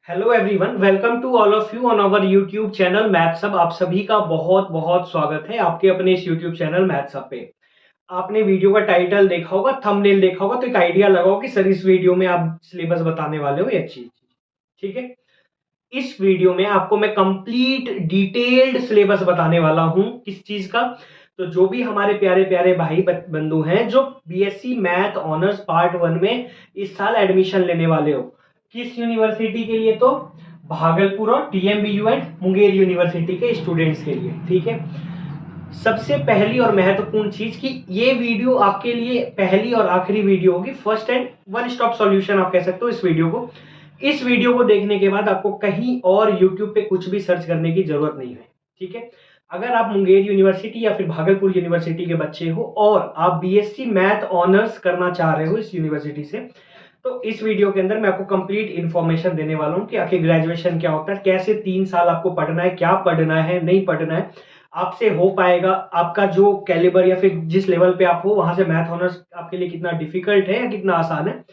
Hello everyone, welcome to all of you on our YouTube channel maths hub. आप सभी का बहुत बहुत स्वागत है आपके अपने इस यूट्यूब चैनल मैथ्स हब पे। आपने वीडियो का टाइटल देखा होगा, थंबनेल देखा होगा, तो एक आइडिया लगाओ कि सर इस वीडियो में आप सिलेबस बताने वाले हो या चीज। ठीक है, इस वीडियो में आपको मैं कंप्लीट डिटेल्ड सिलेबस बताने वाला हूं। किस चीज का? तो जो भी हमारे प्यारे प्यारे भाई बंधु हैं जो बीएससी मैथ ऑनर्स पार्ट 1 में इस साल एडमिशन लेने वाले हो, किस यूनिवर्सिटी के लिए? तो भागलपुर और टीएमबीयू एंड मुंगेर यूनिवर्सिटी के स्टूडेंट्स के लिए। ठीक है, सबसे पहली और महत्वपूर्ण चीज कि ये वीडियो आपके लिए पहली और आखिरी वीडियो होगी, first and one stop solution आप कह सकते हो इस वीडियो को देखने के बाद आपको कहीं और यूट्यूब पे कुछ भी सर्च करने की जरूरत नहीं है। ठीक है, अगर आप मुंगेर यूनिवर्सिटी या फिर भागलपुर यूनिवर्सिटी के बच्चे हो और आप बीएससी मैथ ऑनर्स करना चाह रहे हो इस यूनिवर्सिटी से, तो इस वीडियो के अंदर मैं आपको कंप्लीट इन्फॉर्मेशन देने वाला हूं कि आखिर ग्रेजुएशन क्या होता है, कैसे 3 साल आपको पढ़ना है, क्या पढ़ना है, नहीं पढ़ना है, आपसे हो पाएगा, आपका जो कैलिबर या फिर जिस लेवल पे आप हो वहां से मैथ ऑनर्स आपके लिए कितना डिफिकल्ट है या कितना आसान है,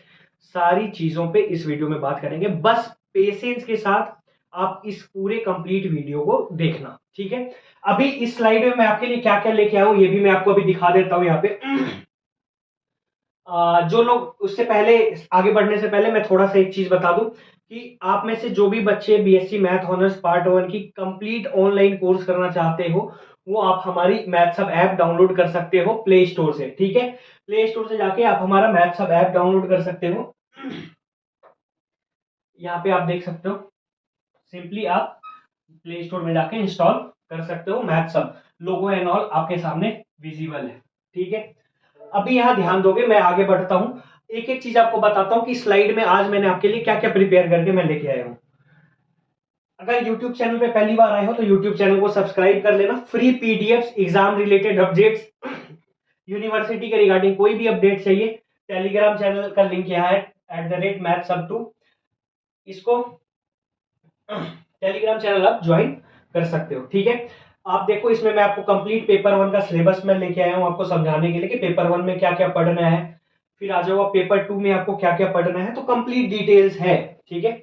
सारी चीजों पे इस वीडियो में बात करेंगे। बस पेशेंस के साथ आप इस पूरे कंप्लीट वीडियो को देखना। ठीक है, अभी इस स्लाइड में मैं आपके लिए क्या क्या लेके आया हूं ये भी मैं आपको अभी दिखा देता हूं यहाँ पे। जो लोग उससे पहले आगे बढ़ने से पहले मैं थोड़ा सा एक चीज बता दूं कि आप में से जो भी बच्चे बीएससी मैथ ऑनर्स पार्ट 1 की कंप्लीट ऑनलाइन कोर्स करना चाहते हो, वो आप हमारी मैथ्स हब ऐप डाउनलोड कर सकते हो प्ले स्टोर से। ठीक है, प्ले स्टोर से जाके आप हमारा मैथ्स हब ऐप डाउनलोड कर सकते हो। यहाँ पे आप देख सकते हो, सिंपली आप प्ले स्टोर में जाके इंस्टॉल कर सकते हो maths hub. Logo and all आपके सामने विजिबल है। ठीक है, अभी यहां ध्यान दोगे, मैं आगे बढ़ता हूं, एक एक चीज आपको बताता हूं कि स्लाइड में आज मैंने आपके लिए क्या क्या प्रिपेयर करके मैं लेके आया हूं। अगर YouTube चैनल पे पहली बार आए हो तो YouTube चैनल को सब्सक्राइब कर लेना। Free PDFs, exam related updates, university के रिगार्डिंग कोई भी अपडेट चाहिए, टेलीग्राम चैनल का लिंक यहाँ है @mathsub2। इसको टेलीग्राम चैनल आप ज्वाइन कर सकते हो। ठीक है, आप देखो इसमें मैं आपको कंप्लीट पेपर 1 का सिलेबस में लेके आया हूं आपको समझाने के लिए कि पेपर 1 में क्या क्या पढ़ना है, फिर आ जाओ पेपर 2 में आपको क्या क्या पढ़ना है, तो कंप्लीट डिटेल्स है। ठीक है,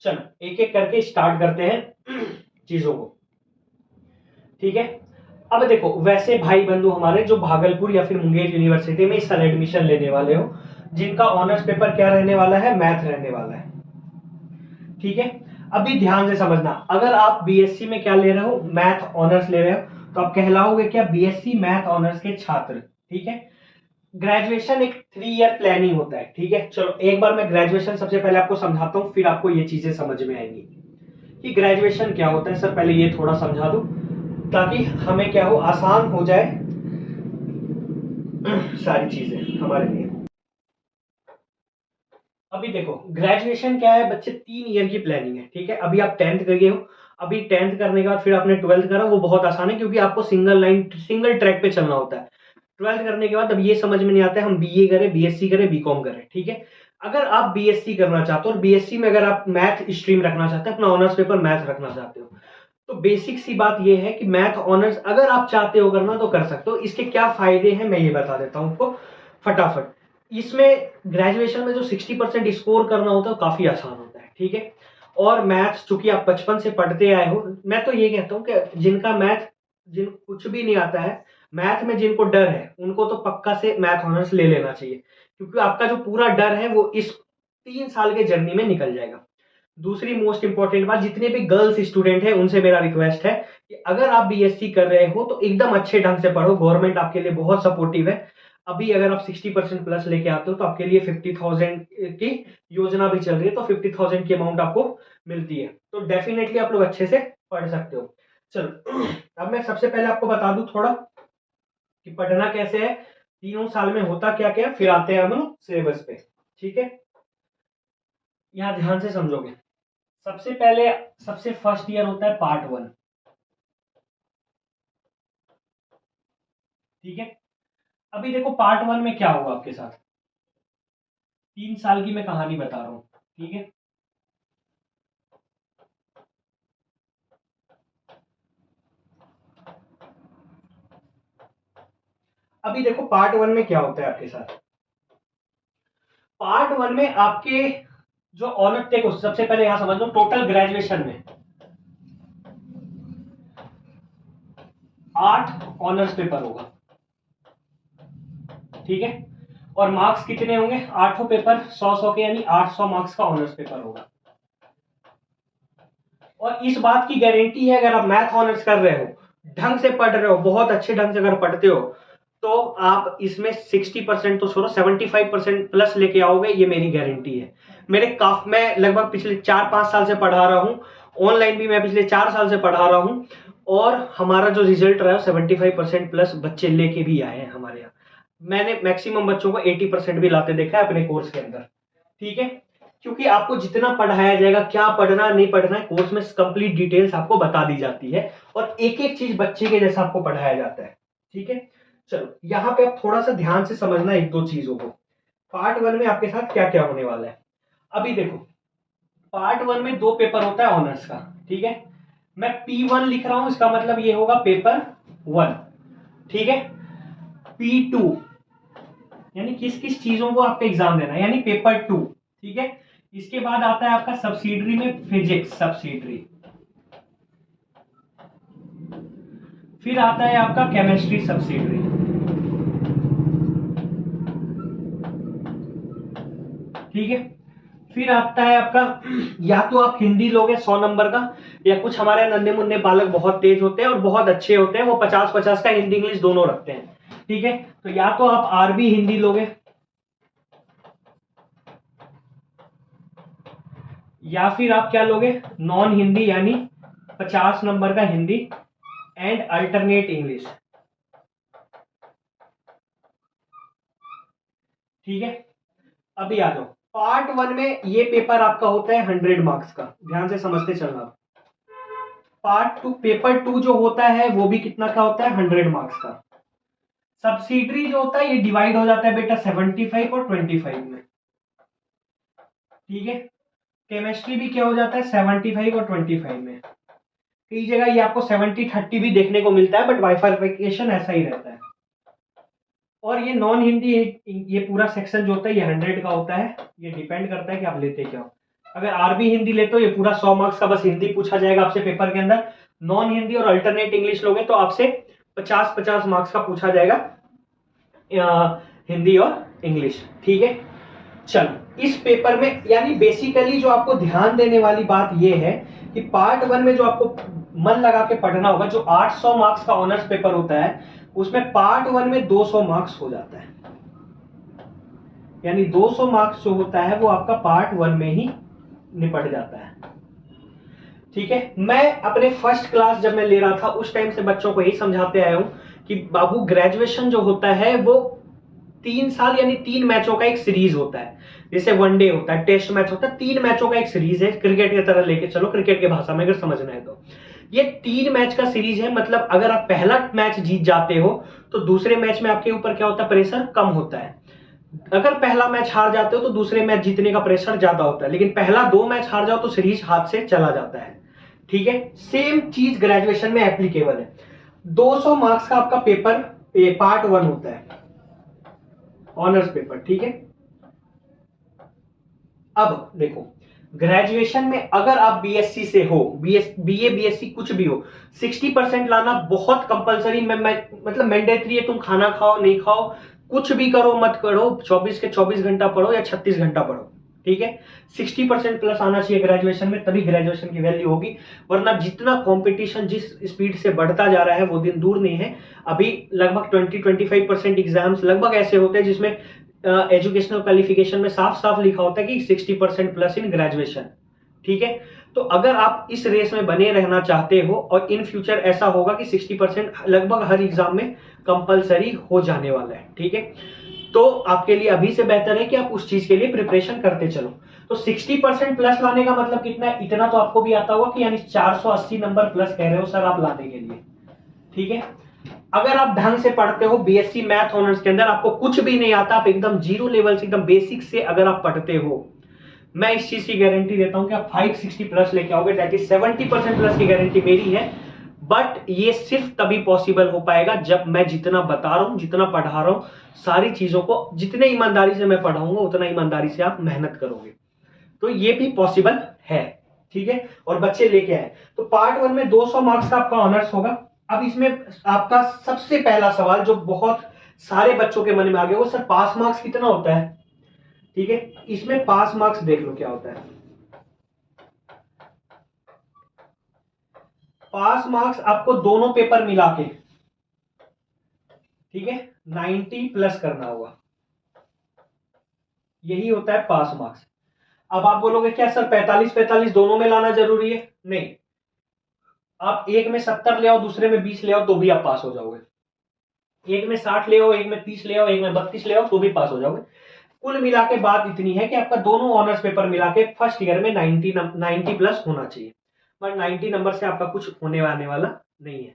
चलो एक एक करके स्टार्ट करते हैं चीजों को। ठीक है, अब देखो वैसे भाई बंधु हमारे जो भागलपुर या फिर मुंगेर यूनिवर्सिटी में इस साल एडमिशन लेने वाले हो, जिनका ऑनर्स पेपर क्या रहने वाला है, मैथ रहने वाला है। ठीक है, अभी ध्यान से समझना, अगर आप बीएससी में क्या ले रहे हो, मैथ ऑनर्स ले रहे हो, तो आप कहलाओगे क्या, बीएससी मैथ ऑनर्स के छात्र। ठीक है, ग्रेजुएशन एक 3 ईयर प्लानिंग होता है। ठीक है, चलो एक बार मैं ग्रेजुएशन सबसे पहले आपको समझाता हूं, फिर आपको ये चीजें समझ में आएंगी कि ग्रेजुएशन क्या होता है। सर पहले ये थोड़ा समझा दूं ताकि हमें क्या हो, आसान हो जाए सारी चीजें हमारे लिए। अभी देखो ग्रेजुएशन क्या है बच्चे, 3 ईयर की प्लानिंग है। ठीक है, अभी आप 10th कर गए हो, अभी 10th करने के बाद फिर आपने 12th करा, वो बहुत आसान है क्योंकि आपको सिंगल ट्रैक पे चलना होता है। 12th करने के बाद अब ये समझ में नहीं आता है हम बीए करें, बीएससी करें, बीकॉम करें। ठीक है, अगर आप बीएससी करना चाहते हो और बीएससी में अगर आप मैथ स्ट्रीम रखना चाहते हैं, अपना ऑनर्स पेपर मैथ रखना चाहते हो, तो बेसिक सी बात ये है कि मैथ ऑनर्स अगर आप चाहते हो करना तो कर सकते हो। इसके क्या फायदे हैं मैं ये बता देता हूं आपको फटाफट। इसमें ग्रेजुएशन में जो 60% स्कोर करना होता है वो काफी आसान होता है। ठीक है, और मैथ्स चूंकि आप बचपन से पढ़ते आए हो, मैं तो ये कहता हूं कि जिनका मैथ, जिन कुछ भी नहीं आता है मैथ में, जिनको डर है उनको तो पक्का से मैथ ऑनर्स ले लेना चाहिए, क्योंकि आपका जो पूरा डर है वो इस 3 साल के जर्नी में निकल जाएगा। दूसरी मोस्ट इंपॉर्टेंट बात, जितने भी गर्ल्स स्टूडेंट हैं उनसे मेरा रिक्वेस्ट है कि अगर आप बीएससी कर रहे हो तो एकदम अच्छे ढंग से पढ़ो, गवर्नमेंट आपके लिए बहुत सपोर्टिव है। अभी अगर आप 60% प्लस लेके आते हो तो आपके लिए 50,000 की योजना भी चल रही है, तो 50,000 की अमाउंट आपको मिलती है, तो डेफिनेटली आप लोग अच्छे से पढ़ सकते हो। चलो अब मैं सबसे पहले आपको बता दूं थोड़ा कि पढ़ना कैसे है, 3 साल में होता क्या क्या, फिर आते हैं हम लोग सिलेबस पे। ठीक है, यहाँ ध्यान से समझोगे। सबसे पहले सबसे फर्स्ट ईयर होता है पार्ट 1। ठीक है, अभी देखो पार्ट 1 में क्या होगा आपके साथ, 3 साल की मैं कहानी बता रहा हूं। ठीक है, अभी देखो पार्ट 1 में क्या होता है आपके साथ। पार्ट 1 में आपके जो ऑनर्स, देखो सबसे पहले यहां समझ लो, टोटल ग्रेजुएशन में 8 ऑनर्स पेपर होगा, ठीक है। और मार्क्स कितने होंगे, 8 पेपर 100-100 के, यानी 800 मार्क्स का ऑनर्स पेपर होगा। और इस बात की गारंटी है, अगर आप मैथ ऑनर्स कर रहे हो, ढंग से पढ़ रहे हो, बहुत अच्छे ढंग से अगर पढ़ते हो, तो आप इसमें 60% तो छोड़ो, 75% प्लस लेके आओगे, ये मेरी गारंटी है। मैं लगभग पिछले 4-5 साल से पढ़ा रहा हूँ, ऑनलाइन भी मैं पिछले 4 साल से पढ़ा रहा हूँ, और हमारा जो रिजल्ट रहा है 75% प्लस बच्चे लेके भी आए हैं हमारे यहाँ। मैंने मैक्सिमम बच्चों को 80% भी लाते देखा है अपने कोर्स के अंदर, ठीक है। क्योंकि आपको जितना पढ़ाया जाएगा, क्या पढ़ना नहीं पढ़ना है, कोर्स में कंप्लीट डिटेल्स आपको बता दी जाती है, और एक एक चीज बच्चे के जैसा आपको पढ़ाया जाता है, ठीक है। चलो यहाँ पे आप थोड़ा सा ध्यान से समझना एक दो चीजों को। पार्ट 1 में आपके साथ क्या क्या होने वाला है, अभी देखो। पार्ट 1 में 2 पेपर होता है ऑनर्स का, ठीक है। मैं P1 लिख रहा हूं, इसका मतलब ये होगा पेपर 1, ठीक है। P2 यानी किस किस चीजों को आपको एग्जाम देना है, यानी पेपर 2, ठीक है। इसके बाद आता है आपका सब्सिडरी में फिजिक्स सब्सिडरी, फिर आता है आपका केमिस्ट्री सब्सिडरी, ठीक है। फिर आता है आपका, या तो आप हिंदी लोगे 100 नंबर का, या कुछ हमारे नन्हे मुन्ने बालक बहुत तेज होते हैं और बहुत अच्छे होते हैं, वो 50-50 का हिंदी इंग्लिश दोनों रखते हैं, ठीक है। तो या तो आप आरबी हिंदी लोगे, या फिर आप क्या लोगे, नॉन हिंदी, यानी 50 नंबर का हिंदी एंड अल्टरनेट इंग्लिश, ठीक है। अभी आ जाओ, पार्ट 1 में ये पेपर आपका होता है 100 मार्क्स का, ध्यान से समझते चलना। पार्ट 2 पेपर 2 जो होता है वो भी कितना का होता है, 100 मार्क्स का। सब्सिडरी जो होता है ये डिवाइड हो जाता है बेटा 75 और 25 में, ठीक है। केमिस्ट्री भी क्या हो जाता है, 75 और 25 में। कई जगह ये आपको 70-30 भी देखने को मिलता है, बट बाइफरफिकेशन ऐसा ही रहता है। और ये नॉन हिंदी, ये पूरा सेक्शन जो होता है ये 100 का होता है, ये डिपेंड करता है कि आप लेते क्या हो। अगर आरबी हिंदी लेते हो, ये पूरा 100 मार्क्स का बस हिंदी पूछा जाएगा आपसे पेपर के अंदर। नॉन हिंदी और अल्टरनेट इंग्लिश लोगे तो आपसे 50-50 मार्क्स का पूछा जाएगा हिंदी और इंग्लिश, ठीक है। चलो इस पेपर में, यानी बेसिकली जो आपको ध्यान देने वाली बात ये है कि पार्ट 1 में जो आपको मन लगा के पढ़ना होगा, जो 800 मार्क्स का ऑनर्स पेपर होता है, उसमें पार्ट 1 में 200 मार्क्स हो जाता है, यानी 200 मार्क्स जो होता है वो आपका पार्ट 1 में ही निपट जाता है, ठीक है। मैं अपने फर्स्ट क्लास जब मैं ले रहा था उस टाइम से बच्चों को यही समझाते आया हूं कि बाबू ग्रेजुएशन जो होता है वो 3 साल यानी 3 मैचों का एक सीरीज होता है। जैसे वनडे होता है, टेस्ट मैच होता है, 3 मैचों का एक सीरीज है, क्रिकेट की तरह लेके चलो, क्रिकेट की भाषा में अगर समझना है तो ये 3 मैच का सीरीज है। मतलब अगर आप पहला मैच जीत जाते हो तो दूसरे मैच में आपके ऊपर क्या होता है, प्रेशर कम होता है। अगर पहला मैच हार जाते हो तो दूसरे मैच जीतने का प्रेशर ज्यादा होता है, लेकिन पहला 2 मैच हार जाओ तो सीरीज हाथ से चला जाता है, ठीक है। सेम चीज ग्रेजुएशन में एप्लीकेबल है। 200 मार्क्स का आपका पेपर पार्ट 1 होता है, ऑनर्स पेपर, ठीक है। अब देखो, ग्रेजुएशन में अगर आप बीएससी से हो, बीए बीएससी कुछ भी हो, 60% लाना बहुत कंपलसरी, मतलब मैंडेटरी है। तुम खाना खाओ नहीं खाओ, कुछ भी करो मत करो, 24 के 24 घंटा पढ़ो या 36 घंटा पढ़ो, ठीक है। 60% प्लस आना चाहिए ग्रेजुएशन में, तभी ग्रेजुएशन की वैल्यू होगी। वरना जितना कंपटीशन जिस स्पीड से बढ़ता जा रहा है वो दिन दूर नहीं है। अभी लगभग 20-25% एग्जाम्स लगभग ऐसे होते हैं जिसमें एजुकेशनल क्वालिफिकेशन में साफ साफ लिखा होता है कि 60% प्लस इन ग्रेजुएशन, ठीक है। तो अगर आप इस रेस में बने रहना चाहते हो, और इन फ्यूचर ऐसा होगा कि 60% लगभग हर एग्जाम में कंपलसरी हो जाने वाला है, ठीक है। तो आपके लिए अभी से बेहतर है कि आप उस चीज के लिए प्रिपरेशन करते चलो। तो 60% प्लस लाने का मतलब कितना है, इतना तो आपको भी आता होगा कि यानी 480 नंबर प्लस कह रहे हो सर आप लाने के लिए, ठीक है। अगर आप ढंग से पढ़ते हो, बीएससी मैथ ऑनर्स के अंदर आपको कुछ भी नहीं आता, आप एकदम जीरो लेवल से, एकदम बेसिक से अगर आप पढ़ते हो, मैं इस चीज की गारंटी देता हूं कि आप 560 प्लस लेके आओगे, दैट इज 70% प्लस की गारंटी मेरी है। बट ये सिर्फ तभी पॉसिबल हो पाएगा जब मैं जितना बता रहा हूं, जितना पढ़ा रहा हूं, सारी चीजों को जितने ईमानदारी से मैं पढ़ाऊंगा उतना ईमानदारी से आप मेहनत करोगे। तो ये भी पॉसिबल है, ठीक है, और बच्चे लेके आए। तो पार्ट 1 में 200 मार्क्स का आपका ऑनर्स होगा। अब इसमें आपका सबसे पहला सवाल जो बहुत सारे बच्चों के मन में आ गया, वो सर पास मार्क्स कितना होता है, ठीक है। इसमें पास मार्क्स देख लो क्या होता है। पास मार्क्स आपको दोनों पेपर मिला के, ठीक है, 90 प्लस करना होगा, यही होता है पास मार्क्स। अब आप बोलोगे क्या सर 45-45 दोनों में लाना जरूरी है? नहीं, आप एक में 70 ले आओ, दूसरे में 20 ले आओ, तो भी आप पास हो जाओगे। एक में 60 ले आओ, एक में 30 ले आओ, एक में 32 ले आओ, तो भी पास हो जाओगे। कुल मिला के बात इतनी है कि आपका दोनों ऑनर्स पेपर मिला के फर्स्ट ईयर में 90 प्लस होना चाहिए, बट 90 नंबर से आपका कुछ होने आने वाला नहीं है,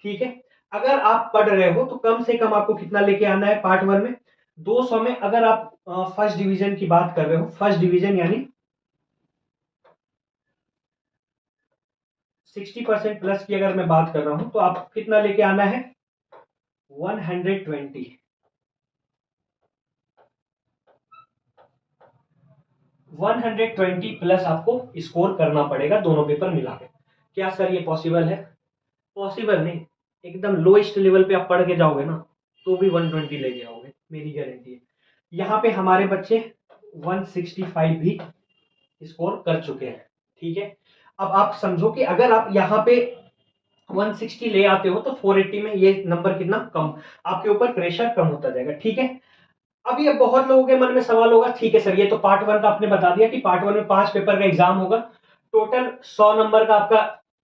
ठीक है। अगर आप पढ़ रहे हो तो कम से कम आपको कितना लेके आना है पार्ट 1 में? 200 में। अगर आप फर्स्ट डिवीजन की बात कर रहे हो, फर्स्ट डिवीजन यानी 60% प्लस की अगर मैं बात कर रहा हूं, तो आप कितना लेके आना है? 120। 120 प्लस आपको स्कोर करना पड़ेगा दोनों पेपर मिला के। क्या सर ये पॉसिबल है? पॉसिबल नहीं, एकदम लोएस्ट लेवल पे आप पढ़ के जाओगे ना, तो भी 120 लेके आओगे, मेरी गारंटी है। यहाँ पे हमारे बच्चे 165 भी स्कोर कर चुके हैं, ठीक है। अब आप समझो कि अगर आप यहाँ पे 160 ले आते हो, तो 480 में ये नंबर कितना कम, आपके ऊपर प्रेशर कम होता जाएगा, ठीक है। अब ये बहुत लोगों के मन में सवाल होगा, ठीक है सर ये तो पार्ट 1 का आपने बता दिया कि पार्ट 1 में 5 पेपर का एग्जाम होगा, टोटल 100 नंबर का आपका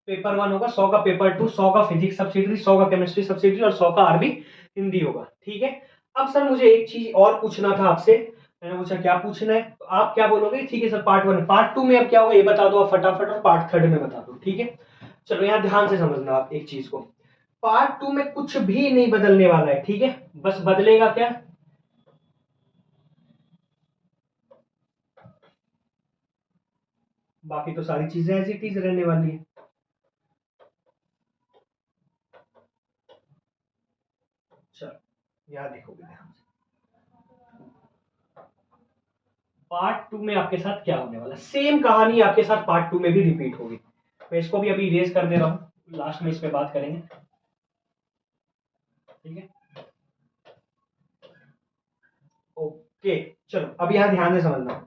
पेपर 1 होगा, 100 का पेपर 2, 100 का फिजिक्स सब्सिडरी, 100 का केमिस्ट्री सब्सिडरी और 100 का आरबी हिंदी होगा, ठीक है। अब सर मुझे एक चीज और पूछना था आपसे। मैंने पूछा क्या पूछना है, तो आप क्या बोलोगे? ठीक है सर पार्ट 1, पार्ट 2 में अब क्या होगा ये बता दो आप फटाफट, और पार्ट 3 में बता दो, ठीक है। चलो यहाँ ध्यान से समझना आप एक चीज को, पार्ट 2 में कुछ भी नहीं बदलने वाला है, ठीक है। बस बदलेगा क्या? बाकी तो सारी चीजें एज इट इज रहने वाली है। चलो याद देखोगे ध्यान से, पार्ट 2 में आपके साथ क्या होने वाला, सेम कहानी आपके साथ पार्ट 2 में भी रिपीट होगी। मैं इसको भी अभी इरेज कर दे रहा हूँ, लास्ट में इस पे बात करेंगे, ठीक है। ओके, चलो अब यहाँ ध्यान से समझना,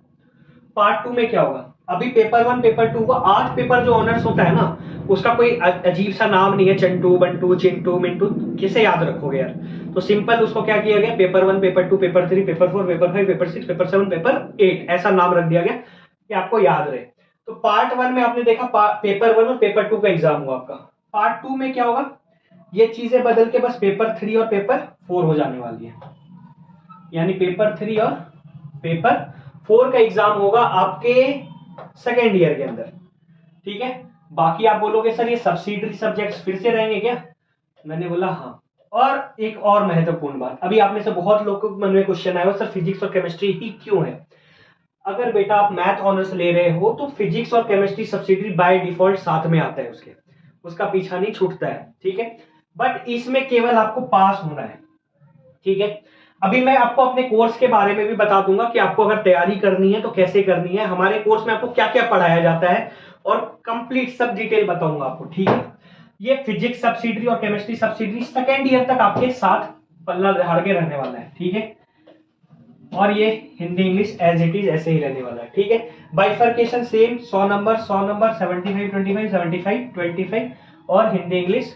पार्ट 2 में क्या होगा। अभी पेपर 1 पेपर 2 का 8 पेपर जो ऑनर्स होता है ना, उसका कोई अजीब सा नाम नहीं है, चंटू बंटू चिंटू मिंटू, किसे याद रखोगे यार? तो सिंपल उसको क्या किया गया, paper 1 paper 2 paper 3 paper 4 paper 5 paper 6 paper 7 paper 8, ऐसा नाम रख दिया गया कि आपको याद रहे। तो पार्ट 1 में आपने देखा पेपर 1 और पेपर 2 का एग्जाम हुआ आपका, पार्ट 2 में क्या होगा, ये चीजें बदल के बस पेपर 3 और पेपर 4 हो जाने वाली है, यानी पेपर 3 और पेपर 4 का एग्जाम होगा आपके सेकेंड ईयर के अंदर, ठीक है। बाकी आप बोलोगे सर ये सब्सिडरी सब्जेक्ट्स फिर से रहेंगे क्या? मैंने बोला हाँ। और एक और महत्वपूर्ण बात, अभी आप में से बहुत लोगों के मन में क्वेश्चन आया हो सर फिजिक्स और केमिस्ट्री ही क्यों है? अगर बेटा आप मैथ ऑनर्स ले रहे हो तो फिजिक्स और केमिस्ट्री सब्सिडरी बाय डिफॉल्ट साथ में आता है, उसका पीछा नहीं छूटता है, ठीक है। बट इसमें केवल आपको पास होना है, ठीक है। अभी मैं आपको अपने कोर्स के बारे में भी बता दूंगा कि आपको अगर तैयारी करनी है तो कैसे करनी है, हमारे कोर्स में आपको क्या क्या पढ़ाया जाता है, और कंप्लीट सब डिटेल बताऊंगा आपको, ठीक है। ये फिजिक्स सब्सिडरी और केमिस्ट्री सब्सिडरी सेकेंड ईयर तक आपके साथ पल्ला झाड़ के रहने वाला है, ठीक है। और ये Hindi English as it is ऐसे ही रहने वाला है, ठीक है। बाइफर्केशन सेम 100 नंबर 100 नंबर 75 25 75 25 और हिंदी इंग्लिश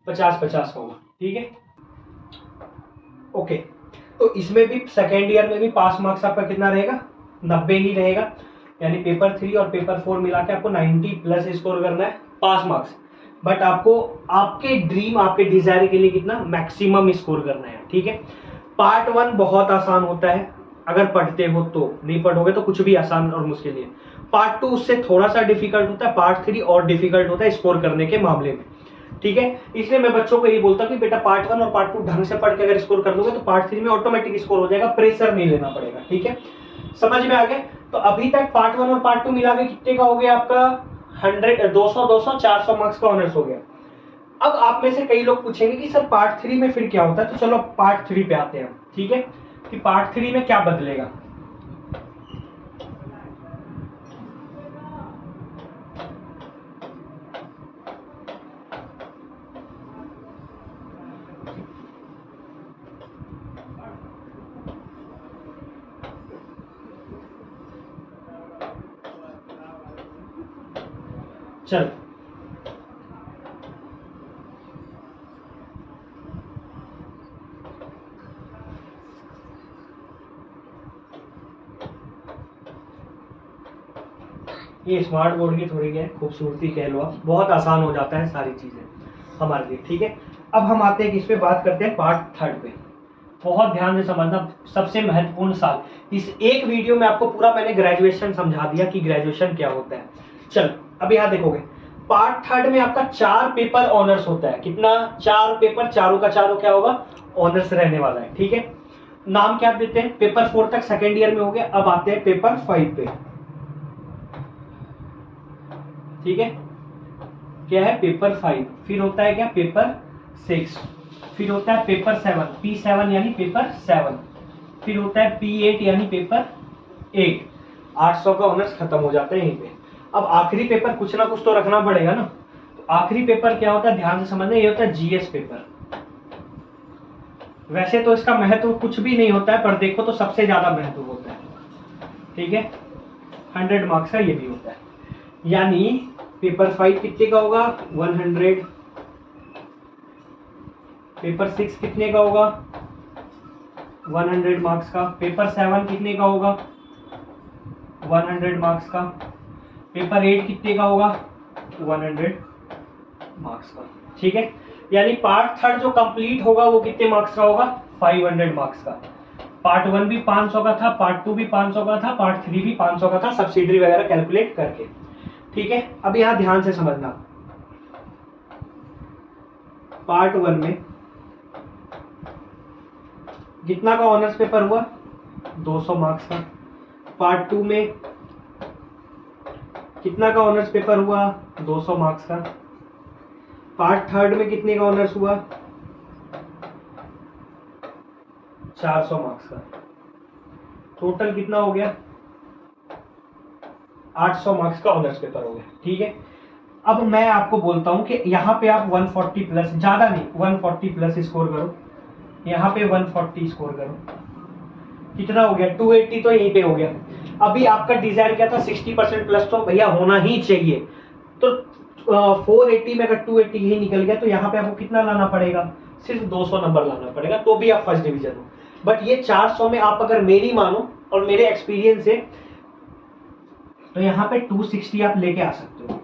50-50 होगा, ठीक है। ओके, तो इसमें भी सेकेंड ईयर में भी पास मार्क्स आपका कितना रहेगा? 90 ही रहेगा, यानी पेपर 3 और पेपर 4 मिला के आपको 90 प्लस स्कोर करना है पास मार्क्स। बट आपको आपके ड्रीम आपके डिजायर के लिए कितना मैक्सिमम स्कोर करना है, ठीक है। पार्ट 1 बहुत आसान होता है अगर पढ़ते हो तो, नहीं पढ़ोगे तो कुछ भी आसान और मुश्किल नहीं है। पार्ट 2 उससे थोड़ा सा डिफिकल्ट होता है, पार्ट 3 और डिफिकल्ट होता है स्कोर करने के मामले में, ठीक है। इसलिए मैं बच्चों को यही बोलता हूँ कि बेटा पार्ट 1 और पार्ट 2 ढंग से पढ़ के अगर स्कोर कर लोगे तो पार्ट 3 में ऑटोमेटिक स्कोर हो जाएगा, प्रेशर नहीं लेना पड़ेगा, ठीक है। समझ में आ गया? तो अभी तक पार्ट 1 और पार्ट 2 मिला के कितने का हो गया आपका? 100 200 200 400 मार्क्स का ऑनर्स हो गया। अब आप में से कई लोग पूछेंगे कि सर पार्ट 3 में फिर क्या होता है, तो चलो पार्ट 3 पे आते हैं, ठीक है, कि पार्ट 3 में क्या बदलेगा। चल ये स्मार्ट बोर्ड की थोड़ी क्या खूबसूरती कह लो आप, बहुत आसान हो जाता है सारी चीजें हमारे लिए। ठीक है, अब हम आते हैं इस पे बात करते हैं पार्ट थर्ड पे। बहुत ध्यान से समझना, सबसे महत्वपूर्ण साल। इस एक वीडियो में आपको पूरा मैंने ग्रेजुएशन समझा दिया कि ग्रेजुएशन क्या होता है। चल अब यहाँ देखोगे पार्ट थर्ड में आपका 4 पेपर ऑनर्स होता है। कितना? 4 पेपर, चारों का चारों क्या होगा? ऑनर्स रहने वाला है। ठीक है, नाम क्या देते हैं? पेपर 4 तक सेकेंड ईयर में हो गया। अब आते हैं पेपर 5 पे। ठीक है, क्या है? पेपर 5। फिर होता है क्या? पेपर 6। फिर होता है पेपर 7, P7 यानी पेपर 7। फिर होता है P8 यानी पेपर 8। 800 का ऑनर्स खत्म हो जाता है यहीं पे। अब आखिरी पेपर कुछ ना कुछ तो रखना पड़ेगा ना, तो आखिरी पेपर क्या होता है? ध्यान से समझना, ये होता है जीएस पेपर। वैसे तो इसका महत्व कुछ भी नहीं होता है, पर देखो तो सबसे ज्यादा महत्व होता है। ठीक है, 100 मार्क्स का ये भी होता है। यानी पेपर 5 कितने का होगा? 100। पेपर 6 कितने का होगा? 100 मार्क्स का। पेपर 7 कितने का होगा? 100 मार्क्स का। पेपर 8 कितने का होगा? 100 मार्क्स का। ठीक है, यानी पार्ट थर्ड जो कंप्लीट होगा वो कितने मार्क्स का होगा? 500 मार्क्स का। पार्ट 1 भी 500 का था, पार्ट 2 भी 500 का था, पार्ट 3 भी 500 का था, सब्सिडी वगैरह कैलकुलेट करके। ठीक है, अब यहां ध्यान से समझना, पार्ट 1 में कितना का ऑनर्स पेपर हुआ? 200 मार्क्स का। पार्ट 2 में कितना का ऑनर्स पेपर हुआ? 200 मार्क्स का। पार्ट थर्ड में कितने का ऑनर्स हुआ? 400 मार्क्स का। टोटल कितना हो गया? 800 मार्क्स का ऑनर्स पेपर हो गया। ठीक है, अब मैं आपको बोलता हूं कि यहाँ पे आप 140 प्लस, ज्यादा नहीं 140 प्लस स्कोर करो। यहाँ पे 140 स्कोर करो। कितना हो गया? 280 तो यहीं पे हो गया। अभी आपका डिजायर क्या था? 60% प्लस तो भैया होना ही चाहिए। तो 480 में अगर 280 ही निकल गया तो यहाँ पे आपको कितना लाना पड़ेगा? सिर्फ 200 नंबर लाना पड़ेगा, तो भी आप फर्स्ट डिवीजन हो। बट ये 400 में आप अगर मेरी मानो और मेरे एक्सपीरियंस से, तो यहाँ पे 260 आप लेके आ सकते हो।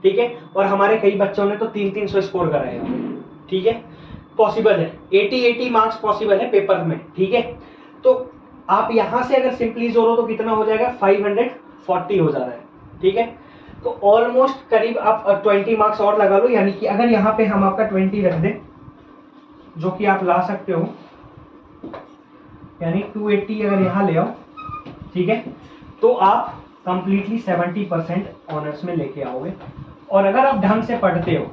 ठीक है, और हमारे कई बच्चों ने तो 300 स्कोर करा है। ठीक है, पॉसिबल है। 80 मार्क्स पॉसिबल है पेपर में। ठीक है, तो आप यहां से अगर सिंपली जोड़ो तो कितना हो जाएगा? 540 हो जा रहा है। ठीक है, तो ऑलमोस्ट करीब आप 20 मार्क्स और लगा लो। यानी कि अगर यहाँ पे हम आपका 20 रख दें, जो कि आप ला सकते हो, यानी 280 अगर यहाँ ले आओ, ठीक है, तो आप कंप्लीटली 70% ऑनर्स में लेके आओगे। और अगर आप ढंग से पढ़ते हो,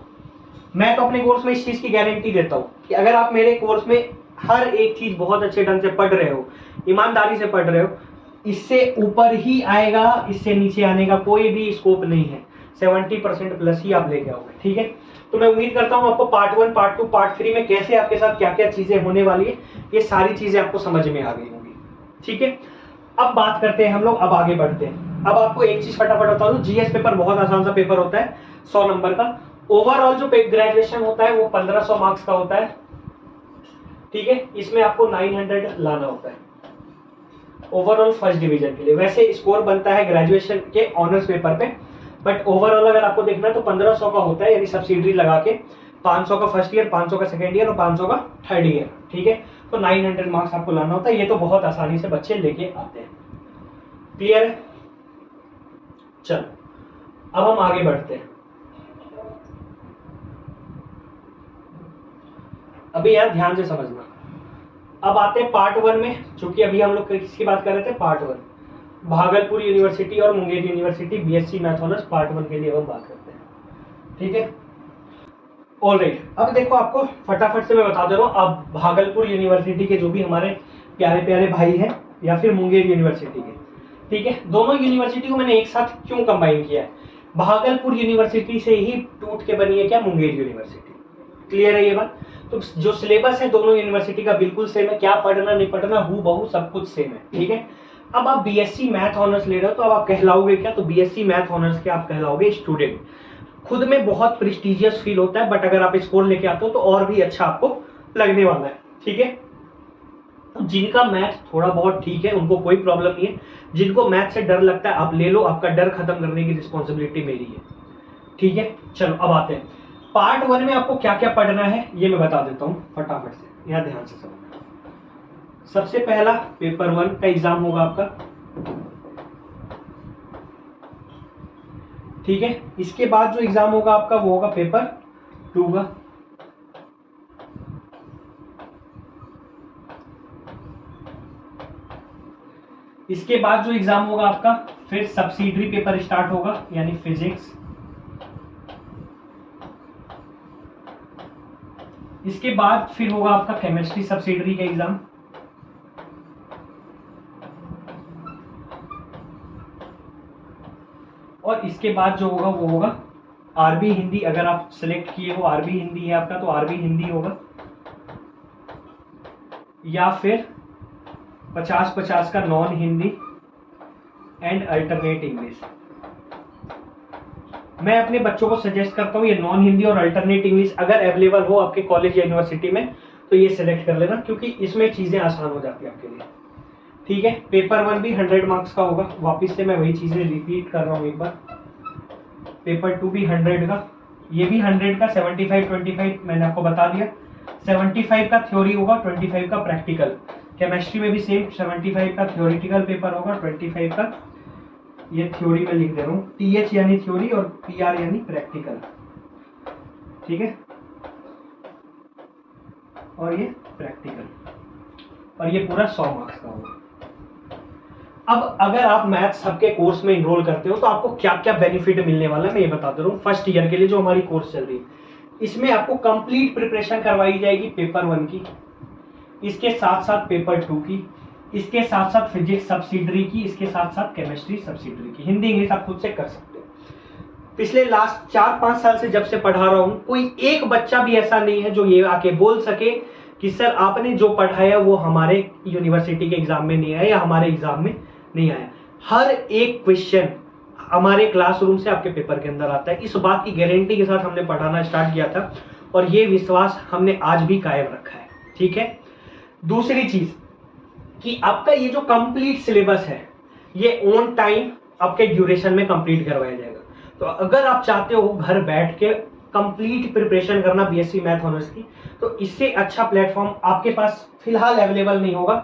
मैं तो अपने कोर्स में इस चीज की गारंटी देता हूँ कि अगर आप मेरे कोर्स में हर एक चीज बहुत अच्छे ढंग से पढ़ रहे हो, ईमानदारी से पढ़ रहे हो, इससे ऊपर ही आएगा, इससे नीचे आने का कोई भी स्कोप नहीं है। 70% प्लस ही आप लेके आओगे। ठीक है, तो मैं उम्मीद करता हूँ आपको पार्ट 1, पार्ट 2, पार्ट 3 में कैसे आपके साथ क्या क्या चीजें होने वाली है, ये सारी चीजें आपको समझ में आ गई होंगी। ठीक है, अब बात करते हैं हम लोग, अब आगे बढ़ते हैं। अब आपको एक चीज फटाफट बता दूं, जीएस पेपर बहुत आसान सा पेपर होता है, 100 नंबर का। ओवरऑल जो ग्रेजुएशन होता है वो 1500 मार्क्स का होता है। ठीक है, इसमें आपको 900 लाना होता है ओवरऑल फर्स्ट डिवीजन के लिए। वैसे स्कोर बनता है ग्रेजुएशन के ऑनर्स पेपर पे, बट ओवरऑल अगर आपको देखना है तो 1500 का होता है, यानी सब्सिडी लगा के 500 का फर्स्ट ईयर, 500 का सेकेंड ईयर और 500 का थर्ड ईयर। ठीक है, तो 900 मार्क्स आपको लाना होता है। ये तो बहुत आसानी से बच्चे लेके आते हैं। क्लियर है? चलो अब हम आगे बढ़ते हैं। अभी यार ध्यान से समझना, अब आते हैं पार्ट 1 में, चूंकि अभी हम लोग किसकी बात कर रहे थे? पार्ट 1, भागलपुर यूनिवर्सिटी और Munger university BSc math honours part 1 के लिए हम बात करते हैं। ठीक है, ऑलराइट। अब देखो आपको फटाफट से मैं बता दे रहा हूँ, अब भागलपुर यूनिवर्सिटी के जो भी हमारे प्यारे प्यारे भाई हैं, या फिर मुंगेर यूनिवर्सिटी के, ठीक है, दोनों यूनिवर्सिटी को मैंने एक साथ क्यों कंबाइन किया है? भागलपुर यूनिवर्सिटी से ही टूट के बनी है क्या? मुंगेर यूनिवर्सिटी। क्लियर है ये बात? तो जो सिलेबस है दोनों यूनिवर्सिटी का बिल्कुल सेम है, क्या पढ़ना नहीं पढ़ना हूबहू सब कुछ सेम है। ठीक है, अब आप बीएससी मैथ ऑनर्स ले रहे हो तो अब आप कहलाओगे क्या, तो बीएससी मैथ ऑनर्स के आप कहलाओगे स्टूडेंट। खुद में बहुत प्रेस्टिजियस फील होता है, बट अगर आप स्कोर लेके आते हो तो और भी अच्छा आपको लगने वाला है। ठीक है, जिनका मैथ थोड़ा बहुत ठीक है उनको कोई प्रॉब्लम नहीं है, जिनको मैथ से डर लगता है आप ले लो, आपका डर खत्म करने की रिस्पॉन्सिबिलिटी मेरी है। ठीक है, चलो अब आते हैं पार्ट 1 में आपको क्या क्या पढ़ना है ये मैं बता देता हूं फटाफट से, यहां ध्यान से समझना। सबसे पहला पेपर 1 का एग्जाम होगा आपका। ठीक है, इसके बाद जो एग्जाम होगा आपका वो होगा पेपर 2 का। इसके बाद जो एग्जाम होगा आपका फिर सब्सिडरी पेपर स्टार्ट होगा, यानी फिजिक्स। इसके बाद फिर होगा आपका केमिस्ट्री सब्सिडरी का एग्जाम। और इसके बाद जो होगा वो होगा आरबी हिंदी। अगर आप सिलेक्ट किए हो आरबी हिंदी है आपका तो आरबी हिंदी होगा, या फिर 50-50 का non Hindi and alternate English. मैं अपने बच्चों को सजेस्ट करता हूँ ये नॉन हिंदी और अल्टरनेट इंग्लिश अगर अवेलेबल हो आपके कॉलेज या यूनिवर्सिटी में तो ये सिलेक्ट कर लेना, क्योंकि इसमें चीजें आसान हो जाती है आपके लिए। ठीक है, पेपर 1 भी 100 मार्क्स का होगा, वापिस से मैं वही चीजें रिपीट कर रहा हूँ एक बार। पेपर 2 भी 100 का, ये भी 100 का। 75-25 मैंने आपको बता दिया। 75 का थ्योरी होगा, 25 का प्रैक्टिकल। केमिस्ट्री में भी सेम 75 का थ्योरिटिकल पेपर होगा, 25 का ये थ्योरी में लिख दे रहा हूँ, टीएच यानी थ्योरी और पीआर यानी प्रैक्टिकल। ठीक है, और ये प्रैक्टिकल, और ये पूरा 100 मार्क्स का होगा। अब अगर आप मैथ्स हब के कोर्स में इनरोल करते हो तो आपको क्या क्या बेनिफिट मिलने वाला है मैं ये बता दे रहा हूँ। फर्स्ट ईयर के लिए जो हमारी कोर्स चल रही है इसमें आपको कंप्लीट प्रिपरेशन करवाई जाएगी पेपर 1 की, इसके साथ साथ पेपर 2 की, इसके साथ साथ फिजिक्स सब्सिडरी की, इसके साथ साथ केमिस्ट्री सब्सिडरी की। हिंदी इंग्लिश आप खुद से कर सकते हो। पिछले लास्ट 4-5 साल से जब से पढ़ा रहा हूं कोई एक बच्चा भी ऐसा नहीं है जो ये आके बोल सके कि सर आपने जो पढ़ाया वो हमारे यूनिवर्सिटी के एग्जाम में नहीं आया या हमारे एग्जाम में नहीं आया। हर एक क्वेश्चन हमारे क्लासरूम से आपके पेपर के अंदर आता है। इस बात की गारंटी के साथ हमने पढ़ाना स्टार्ट किया था और ये विश्वास हमने आज भी कायम रखा है। ठीक है, दूसरी चीज कि आपका ये जो कंप्लीट सिलेबस है ये ऑन टाइम आपके ड्यूरेशन में कंप्लीट करवाया जाएगा। तो अगर आप चाहते हो घर बैठ के कंप्लीट प्रिपरेशन करना बीएससी मैथ ऑनर्स की तो इससे अच्छा प्लेटफॉर्म आपके पास फिलहाल अवेलेबल नहीं होगा।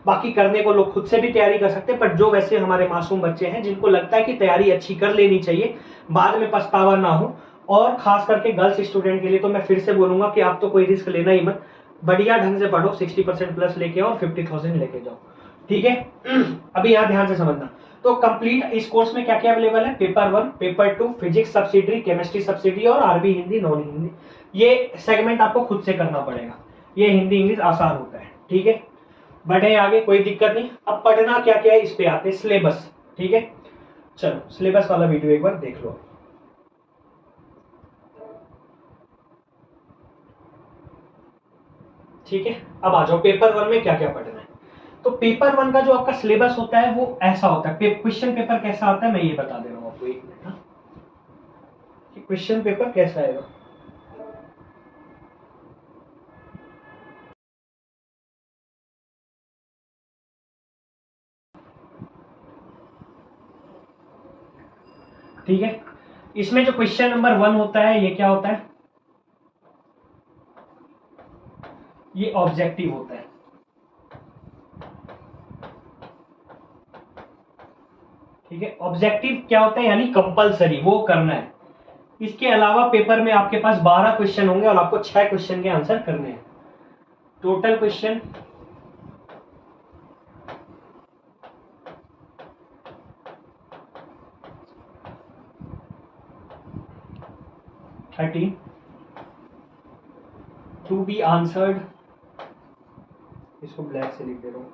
बाकी करने को लोग खुद से भी तैयारी कर सकते हैं, बट जो वैसे हमारे मासूम बच्चे हैं जिनको लगता है कि तैयारी अच्छी कर लेनी चाहिए बाद में पछतावा ना हो, और खास करके गर्ल्स स्टूडेंट के लिए तो मैं फिर से बोलूंगा कि आप तो कोई रिस्क लेना ही मत, बढ़िया ढंग से पढ़ो, 60% प्लस लेके आओ और 50,000 लेके जाओ। ठीक है, अभी यहाँ ध्यान से समझना। तो कंप्लीट इस कोर्स में क्या क्या अवेलेबल है, paper 1, paper 2, physics subsidiary, chemistry subsidiary और आरबी हिंदी नॉन हिंदी। ये सेगमेंट आपको खुद से करना पड़ेगा, ये हिंदी इंग्लिश आसान होता है। ठीक है, बढ़े आगे, कोई दिक्कत नहीं। अब पढ़ना क्या क्या है इस पे आते हैं, सिलेबस। ठीक है, चलो सिलेबस वाला वीडियो एक बार देख लो। ठीक है, अब आ जाओ पेपर 1 में क्या क्या पढ़ना है। तो पेपर 1 का जो आपका सिलेबस होता है वो ऐसा होता है, क्वेश्चन पेपर कैसा आता है मैं ये बता दे रहा हूं आपको, एक मिनट। हाँ, क्वेश्चन पेपर कैसा आएगा। ठीक है, इसमें जो क्वेश्चन नंबर 1 होता है ये क्या होता है, ये ऑब्जेक्टिव होता है। ठीक है, ऑब्जेक्टिव क्या होता है, यानी कंपलसरी, वो करना है। इसके अलावा पेपर में आपके पास 12 क्वेश्चन होंगे और आपको 6 क्वेश्चन के आंसर करने हैं। Total question 30 to be answered, इसको ब्लैक से लिख दे रहा हूं।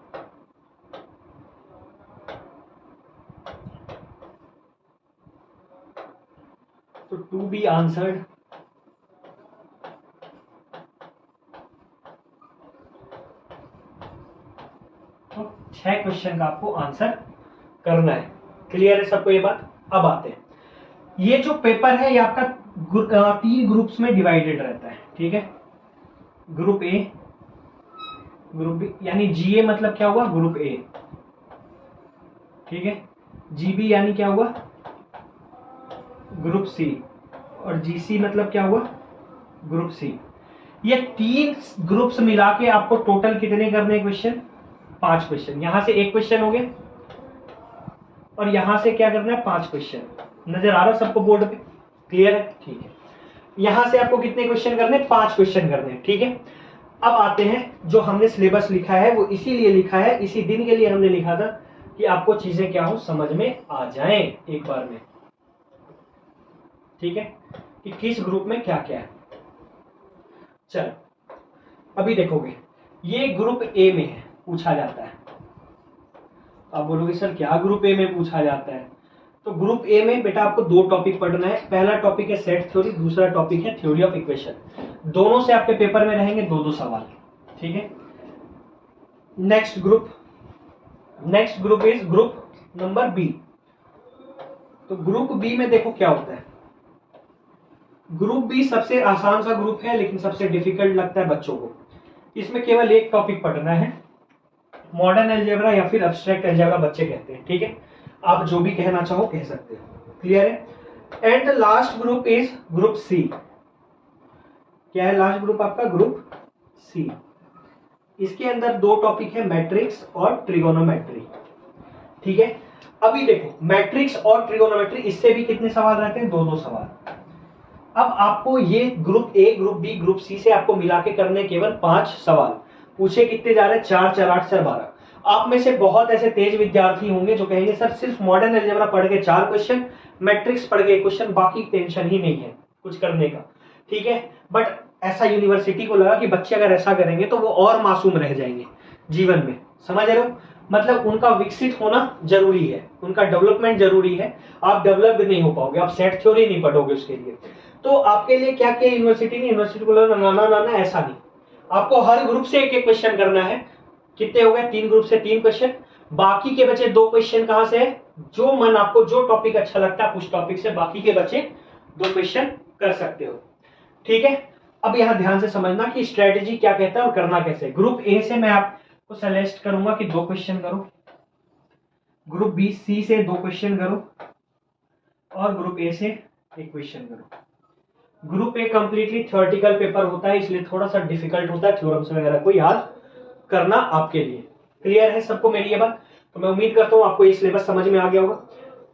तो टू बी आंसर्ड, तो 6 क्वेश्चन का आपको आंसर करना है। क्लियर है सबको ये बात? अब आते हैं, ये जो पेपर है ये आपका 3 ग्रुप्स में डिवाइडेड रहता है, ठीक है। ग्रुप ए, ग्रुप बी, यानी जीए मतलब क्या हुआ? ग्रुप ए, ठीक है। जीबी यानी क्या हुआ? ग्रुप सी, और जीसी मतलब क्या हुआ? Group C. ये 3 ग्रुप्स मिला के आपको टोटल कितने करने क्वेश्चन? 5 क्वेश्चन। यहां से 1 क्वेश्चन हो गए और यहां से क्या करना है? 5 क्वेश्चन। नजर आ रहा है सबको बोर्ड पे? क्लियर है? ठीक है। यहां से आपको कितने क्वेश्चन करने? 5 क्वेश्चन करने, ठीक है। अब आते हैं, जो हमने सिलेबस लिखा है वो इसीलिए लिखा है, इसी दिन के लिए हमने लिखा था कि आपको चीजें क्या हो, समझ में आ जाएं एक बार में, ठीक है, कि किस ग्रुप में क्या क्या है। चलो अभी देखोगे, ये ग्रुप ए में है, पूछा जाता है। आप बोलोगे सर क्या ग्रुप ए में पूछा जाता है? तो ग्रुप ए में बेटा आपको 2 टॉपिक पढ़ना है। पहला टॉपिक है सेट थ्योरी, दूसरा टॉपिक है थ्योरी ऑफ इक्वेशन। दोनों से आपके पेपर में रहेंगे 2-2 सवाल, ठीक है। Next group is group number B. तो ग्रुप बी में देखो क्या होता है। ग्रुप बी सबसे आसान सा ग्रुप है, लेकिन सबसे डिफिकल्ट लगता है बच्चों को। इसमें केवल एक टॉपिक पढ़ना है, मॉडर्न अलजेब्रा या फिर एब्स्ट्रैक्ट अलजेब्रा बच्चे कहते हैं, ठीक है। आप जो भी कहना चाहो कह सकते हो। क्लियर है? And the last group is group C. क्या है लास्ट ग्रुप आपका? Group C. इसके अंदर 2 टॉपिक है, मैट्रिक्स और ट्रिगोनोमेट्री, ठीक है। अभी देखो, मैट्रिक्स और ट्रिगोनोमेट्री, इससे भी कितने सवाल रहते हैं? 2-2 सवाल। अब आपको ये group A, group B, group C से आपको मिला के करने केवल 5 सवाल। पूछे कितने जा रहे हैं? 4 4 8 4 12। आप में से बहुत ऐसे तेज विद्यार्थी होंगे जो कहेंगे सर सिर्फ मॉडर्न अलजेब्रा पढ़ के 4 क्वेश्चन, मैट्रिक्स पढ़ के 1 क्वेश्चन, बाकी टेंशन ही नहीं है कुछ करने का, ठीक है। बट ऐसा यूनिवर्सिटी को लगा कि बच्चे अगर ऐसा करेंगे तो वो और मासूम रह जाएंगे जीवन में, समझ रहे हो? मतलब उनका विकसित होना जरूरी है, उनका डेवलपमेंट जरूरी है। आप डेवलप्ड नहीं हो पाओगे, आप सेट थ्योरी नहीं पढ़ोगे उसके लिए। तो आपके लिए क्या क्या यूनिवर्सिटी ने, यूनिवर्सिटी को लगा ना ना ना ना, ऐसा नहीं। आपको हर ग्रुप से एक एक क्वेश्चन करना है। कितने हो गए? 3 ग्रुप से 3 क्वेश्चन। बाकी के बचे 2 क्वेश्चन कहां से है? जो मन आपको, जो टॉपिक अच्छा लगता है उस टॉपिक से बाकी के बचे 2 क्वेश्चन कर सकते हो, ठीक है। अब यहां ध्यान से समझना कि स्ट्रेटेजी क्या कहता है और करना कैसे। ग्रुप ए से मैं आपको सजेस्ट करूंगा कि 2 क्वेश्चन करो, ग्रुप बी सी से 2 क्वेश्चन करो, और ग्रुप ए से 1 क्वेश्चन करो। Group A completely theoretical paper होता है, इसलिए थोड़ा सा डिफिकल्ट होता है थ्योरम्स वगैरह को याद करना आपके लिए। क्लियर है सबको मेरी ये बात? तो मैं उम्मीद करता हूं आपको ये सिलेबस समझ में आ गया होगा।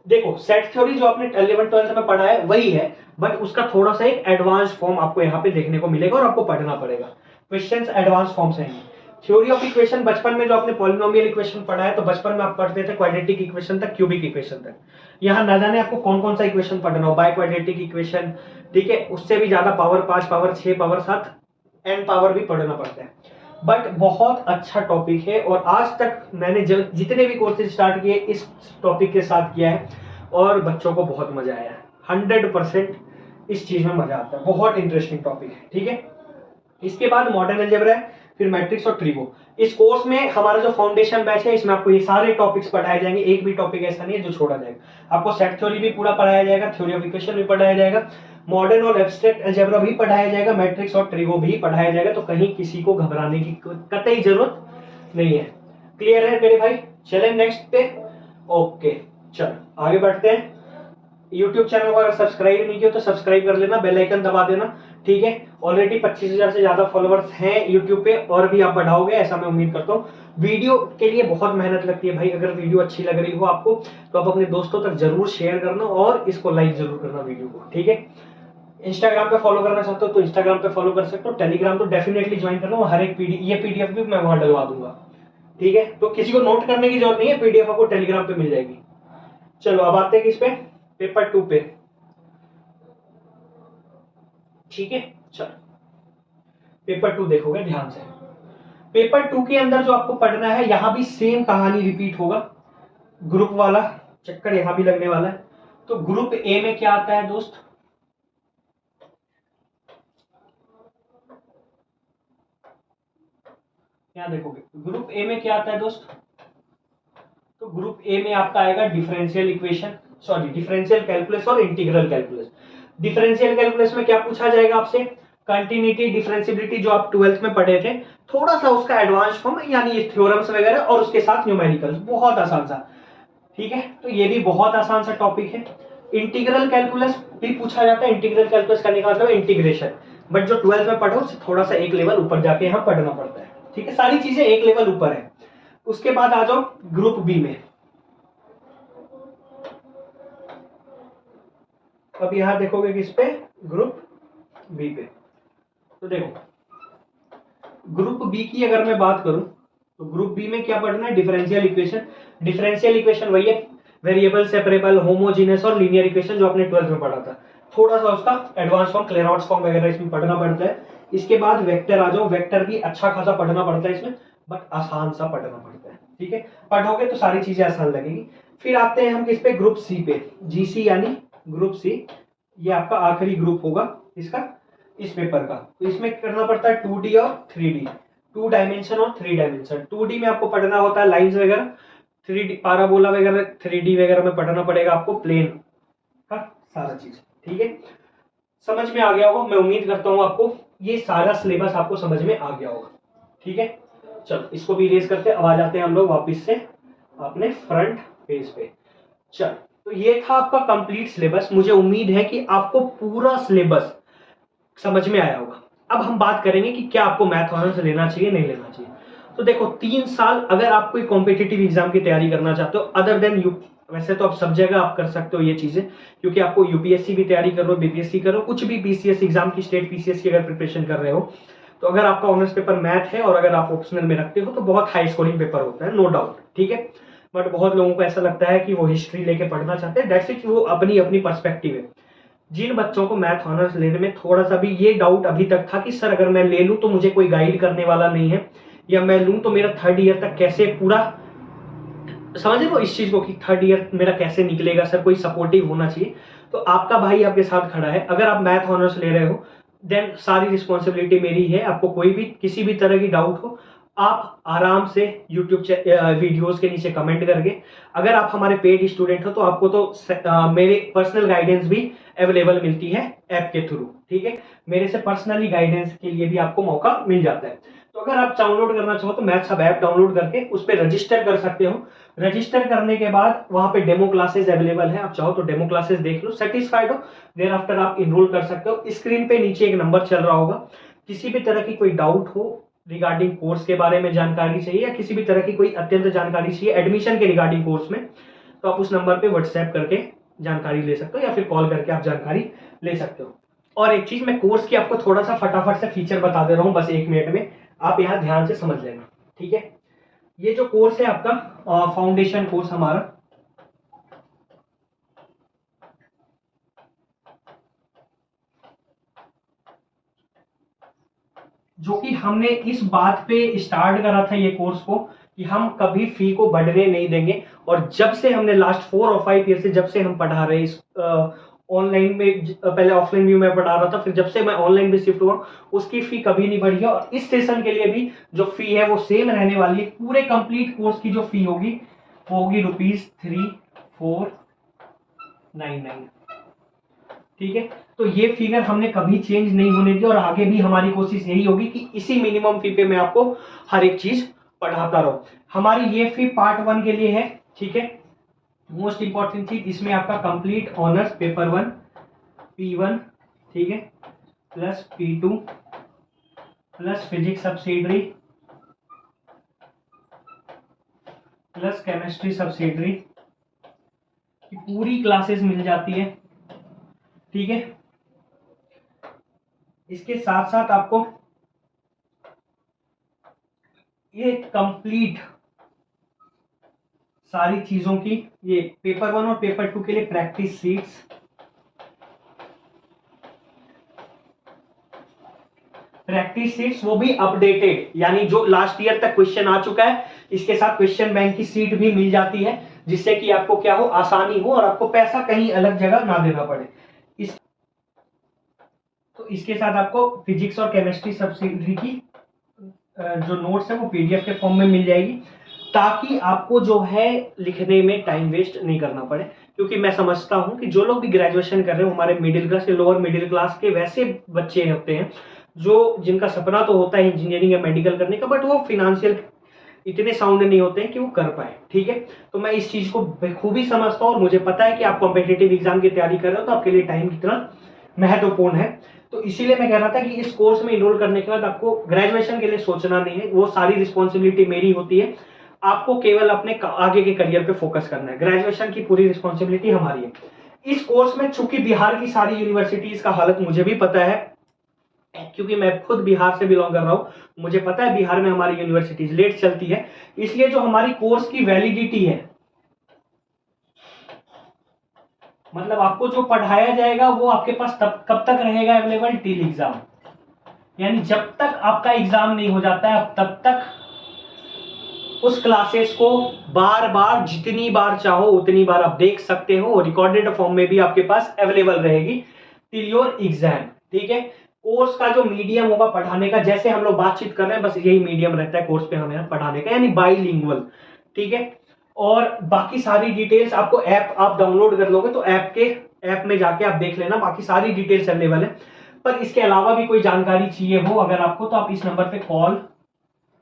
देखो, सेट थ्योरी जो आपने 11 12 में पढ़ा है वही है, बट उसका थोड़ा सा एक एडवांस फॉर्म आपको यहाँ पे देखने को मिलेगा और आपको पढ़ना पड़ेगा। क्वेश्चंस एडवांस फॉर्म से आएंगे। थ्योरी ऑफ इक्वेशन, बचपन में जो आपने पॉलिनोमियल इक्वेशन पढ़ा है, तो बचपन में आप पढ़ते थे क्वाड्रेटिक इक्वेशन तक, क्यूबिक इक्वेशन तक। यहाँ ना जाने आपको कौन कौन सा इक्वेशन पढ़ना हो, बाय क्वाड्रेटिक इक्वेशन, ठीक है, उससे भी ज्यादा power 5, power 6, power 7, n power भी पढ़ना पड़ता है। बट बहुत अच्छा टॉपिक है, और आज तक मैंने जितने भी कोर्सेज स्टार्ट किए इस टॉपिक के साथ किया है, और बच्चों को बहुत मजा आया है। 100% इस चीज में मजा आता है, बहुत इंटरेस्टिंग टॉपिक है, ठीक है। इसके बाद मॉडर्न अलजेब्रा है, फिर मैट्रिक्स और ट्रिगो। इस कोर्स में हमारा जो फाउंडेशन बैच है, इसमें आपको ये सारे टॉपिक्स पढ़ाए जाएंगे, एक भी टॉपिक ऐसा नहीं है जो छोड़ा जाएगा। आपको सेट थ्योरी भी पूरा पढ़ाया जाएगा, थ्योरी ऑफ इक्वेशन भी पढ़ाया जाएगा, मॉडर्न और एब्स्ट्रैक्ट अलजेब्रा भी पढ़ाया जाएगा, मैट्रिक्स और ट्रिगो भी पढ़ाया जाएगा। तो कहीं किसी को घबराने की कतई जरूरत नहीं है। क्लियर है मेरे भाई? चलें नेक्स्ट पे। ओके, चलो आगे बढ़ते हैं। YouTube चैनल को अगर सब्सक्राइब नहीं किया तो सब्सक्राइब कर लेना, बेल आइकन दबा देना, ठीक है। ऑलरेडी 25,000 से ज्यादा फॉलोअर्स हैं YouTube पे, और भी आप बढ़ाओगे ऐसा मैं उम्मीद करता हूँ। वीडियो के लिए बहुत मेहनत लगती है भाई, अगर वीडियो अच्छी लग रही हो आपको तो आप अपने दोस्तों तक जरूर शेयर करना, और इसको लाइक जरूर करना वीडियो को, ठीक है। इंस्टाग्राम पे फॉलो करना चाहते हो तो इंस्टाग्राम पे फॉलो कर सकते हो, टेलीग्राम तो डेफिनेटली ज्वाइन करना, हर एक पीडीएफ भी मैं वहां डलवा दूंगा, ठीक है। तो किसी को नोट करने की जरूरत नहीं है, पीडीएफ आपको टेलीग्राम पे मिल जाएगी। चलो अब आते हैं किस पे? पेपर 2 पे, ठीक है। चलो पेपर 2 देखोगे ध्यान से। पेपर 2 के अंदर जो आपको पढ़ना है, यहां भी सेम कहानी रिपीट होगा, ग्रुप वाला चक्कर यहां भी लगने वाला है। तो ग्रुप ए में क्या आता है दोस्त? यहां देखोगे ग्रुप ए में क्या आता है दोस्त? तो ग्रुप ए में आपका आएगा differential equation, sorry differential calculus और इंटीग्रल कैलकुलस। डिफरेंशियल कैलकुलस में क्या पूछा जाएगा आपसे, कंटिन्यूटी डिफरेंशियबिलिटी जो आप 12th में पढ़े थे, थोड़ा सा उसका एडवांस फॉर्म यानी ये थ्योरम्स वगैरह और उसके साथ न्यूमेरिकल्स, बहुत आसान सा। ठीक है, तो ये भी बहुत आसान सा टॉपिक है। इंटीग्रल कैलकुलस भी पूछा जाता है, इंटीग्रल कैलकुलस करने का मतलब इंटीग्रेशन, बट जो 12th में पढ़ो उससे थोड़ा सा एक लेवल ऊपर जाके यहाँ पढ़ना पड़ता है। ठीक है, सारी चीजें एक लेवल ऊपर है। उसके बाद आ जाओ ग्रुप बी में। अब यहां देखोगे किस पे, ग्रुप बी पे। तो देखो ग्रुप बी की अगर मैं बात करूं तो ग्रुप बी में क्या पढ़ना है, डिफरेंशियल इक्वेशन। डिफरेंशियल इक्वेशन वही है, वेरिएबल, सेपरेबल, होमोजीनियस और लीनियर इक्वेशन जो आपने 12th में पढ़ा था। थोड़ा सा उसका एडवांस फॉर्म, क्लेरॉट्स फॉर्म वगैरह इसमें पढ़ना पड़ता है। इसके बाद वेक्टर आ जाओ, वेक्टर भी अच्छा खासा पढ़ना पड़ता है इसमें, बट आसान सा पढ़ना पड़ता है। ठीक है, पढ़ोगे तो सारी चीजें आसान लगेगी। फिर आते हैं हम किस पे, ग्रुप सी पे। जीसी यानी ग्रुप सी, ये आपका आखिरी ग्रुप होगा इसका, इस पेपर का। तो इसमें करना पड़ता है 2D और 3D, 2 डायमेंशन और 3 डायमेंशन। 2D में आपको पढ़ना होता है लाइंस वगैरह, 3D पाराबोला वगैरह, 3D वगैरह में पढ़ना पड़ेगा आपको प्लेन का सारा चीज। ठीक है, समझ में आ गया होगा, मैं उम्मीद करता हूं आपको ये सारा सिलेबस आपको समझ में आ गया होगा। ठीक है, चलो इसको भी इरेज करते, अब आ जाते हैं हम लोग वापस से अपने फ्रंट पेज पे। चल, तो ये था आपका कंप्लीट सिलेबस। मुझे उम्मीद है कि आपको पूरा सिलेबस समझ में आया होगा। अब हम बात करेंगे कि क्या आपको मैथ ऑनर्स लेना चाहिए, नहीं लेना चाहिए। तो देखो 3 साल अगर आप कोई कॉम्पिटिटिव एग्जाम की तैयारी करना चाहते हो अदर देन यू, वैसे तो आप सब जगह आप कर सकते हो ये चीजें, क्योंकि आपको यूपीएससी भी तैयारी कर रहे हो, बीपीएससी कर रहे हो, कुछ भी पीसीएस एग्जाम की, स्टेट पीसीएस की अगर प्रिपरेशन कर रहे हो, तो अगर आपका ऑनर्स पेपर मैथ है और अगर आप ऑप्शनल में रखते हो तो बहुत हाई स्कोरिंग पेपर होता है, नो डाउट। ठीक है, बट बहुत लोगों को ऐसा लगता है कि वो हिस्ट्री लेके पढ़ना चाहते हैं, दैट्स इट, वो अपनी अपनी पर्सपेक्टिव है। जिन बच्चों को मैथ ऑनर्स लेने में थोड़ा सा भी ये डाउट अभी तक था कि सर अगर मैं ले लूं तो मुझे कोई गाइड करने वाला नहीं है, या मैं लूं तो मेरा 3rd ईयर तक कैसे पूरा, समझ लो इस चीज को कि 3rd ईयर मेरा कैसे निकलेगा, सर कोई सपोर्टिव होना चाहिए, तो आपका भाई आपके साथ खड़ा है। अगर आप मैथ ऑनर्स ले रहे हो देन सारी रिस्पॉन्सिबिलिटी मेरी है। आपको कोई भी किसी भी तरह की डाउट हो, आप आराम से यूट्यूब वीडियोस के नीचे कमेंट करके, अगर आप हमारे पेड स्टूडेंट हो तो आपको तो मेरे पर्सनल गाइडेंस भी अवेलेबल मिलती है ऐप के थ्रू। ठीक है, मेरे से पर्सनली गाइडेंस के लिए भी आपको मौका मिल जाता है। तो अगर आप डाउनलोड करना चाहो तो मैथ्स हब ऐप डाउनलोड करके उस पर रजिस्टर कर सकते हो। रजिस्टर करने के बाद वहां पे डेमो क्लासेस अवेलेबल है, आप चाहो तो डेमो क्लासेस देख लो, सेटिस्फाइड हो देर आफ्टर आप इनरोल कर सकते हो। स्क्रीन पे नीचे एक नंबर चल रहा होगा, किसी भी तरह की कोई डाउट हो रिगार्डिंग कोर्स के बारे में जानकारी चाहिए, या किसी भी तरह की कोई अत्यंत जानकारी चाहिए एडमिशन के रिगार्डिंग कोर्स में, तो आप उस नंबर पे व्हाट्सएप करके जानकारी ले सकते हो या फिर कॉल करके आप जानकारी ले सकते हो। और एक चीज मैं कोर्स की आपको थोड़ा सा फटाफट से फीचर बता दे रहा हूं, बस 1 मिनट में, आप यहाँ ध्यान से समझ लेना। ठीक है, ये जो कोर्स है आपका फाउंडेशन कोर्स हमारा, जो कि हमने इस बात पे स्टार्ट करा था ये कोर्स को कि हम कभी फी को बढ़ने नहीं देंगे। और जब से हमने लास्ट 4 और 5 ईयर से जब से हम पढ़ा रहे इस ऑनलाइन में, पहले ऑफलाइन भी मैं पढ़ा रहा था, फिर जब से मैं ऑनलाइन भी शिफ्ट हुआ उसकी फी कभी नहीं बढ़ी है। और इस सेशन के लिए भी जो फी है वो सेम रहने वाली है। पूरे कंप्लीट कोर्स की जो फी होगी वो होगी ₹3499। ठीक है, तो ये फिगर हमने कभी चेंज नहीं होने दी और आगे भी हमारी कोशिश यही होगी कि इसी मिनिमम फी पे मैं आपको हर एक चीज पढ़ाता रहूं। हमारी ये फी पार्ट 1 के लिए है। ठीक है, मोस्ट इंपॉर्टेंट चीज इसमें आपका कंप्लीट ऑनर्स पेपर 1 P1, ठीक है, plus P2 plus physics subsidiary plus chemistry subsidiary की पूरी क्लासेस मिल जाती है। ठीक है, इसके साथ साथ आपको ये कंप्लीट सारी चीजों की, ये पेपर 1 और पेपर 2 के लिए प्रैक्टिस सीट्स, वो भी अपडेटेड, यानी जो लास्ट ईयर तक क्वेश्चन आ चुका है इसके साथ क्वेश्चन बैंक की सीट भी मिल जाती है, जिससे कि आपको क्या हो, आसानी हो और आपको पैसा कहीं अलग जगह ना देना पड़े। तो इसके साथ आपको फिजिक्स और केमिस्ट्री सब्सिडरी की जो नोट्स है वो पीडीएफ के फॉर्म में मिल जाएगी। ताकि आपको जो है लिखने में टाइम वेस्ट नहीं करना पड़े। क्योंकि मैं समझता हूं कि जो लोग भी ग्रेजुएशन कर रहे हो हमारे मिडिल क्लास या लोअर मिडिल क्लास के वैसे बच्चे होते हैं जो जिनका सपना तो होता है इंजीनियरिंग या मेडिकल करने का, बट वो फिनेंशियल इतने साउंड नहीं होते हैं कि वो कर पाए। ठीक है, तो मैं इस चीज को बखूबी समझता हूँ और मुझे पता है कि आप कॉम्पिटेटिव एग्जाम की तैयारी कर रहे हो तो आपके लिए टाइम कितना महत्वपूर्ण है। तो इसीलिए मैं कह रहा था कि इस कोर्स में इनरोल करने के बाद आपको ग्रेजुएशन के लिए सोचना नहीं है, वो सारी रिस्पॉन्सिबिलिटी मेरी होती है। आपको केवल अपने आगे के करियर पे फोकस करना है, ग्रेजुएशन की पूरी रिस्पॉन्सिबिलिटी हमारी है। इस कोर्स में चूंकि बिहार की सारी यूनिवर्सिटीज का हालत मुझे भी पता है, क्योंकि मैं खुद बिहार से बिलोंग कर रहा हूं, मुझे पता है बिहार में हमारी यूनिवर्सिटीज लेट चलती है। इसलिए जो हमारी कोर्स की वैलिडिटी है, मतलब आपको जो पढ़ाया जाएगा वो आपके पास तब कब तक रहेगा अवेलेबल, टिल एग्जाम। यानी जब तक आपका एग्जाम नहीं हो जाता है तब तक उस क्लासेस को बार बार जितनी बार चाहो उतनी बार आप देख सकते हो, रिकॉर्डेड फॉर्म में भी आपके पास अवेलेबल रहेगी टिल योर एग्जाम। ठीक है, कोर्स का जो मीडियम होगा पढ़ाने का, जैसे हम लोग बातचीत कर रहे हैं बस यही मीडियम रहता है कोर्स पे हमें पढ़ाने का, यानी बाईलिंगुअल। ठीक है, और बाकी सारी डिटेल्स आपको ऐप आप डाउनलोड कर लोगे तो ऐप में जाके आप देख लेना, बाकी सारी डिटेल्स अवेलेबल है। पर इसके अलावा भी कोई जानकारी चाहिए हो अगर आपको, तो आप इस नंबर पे कॉल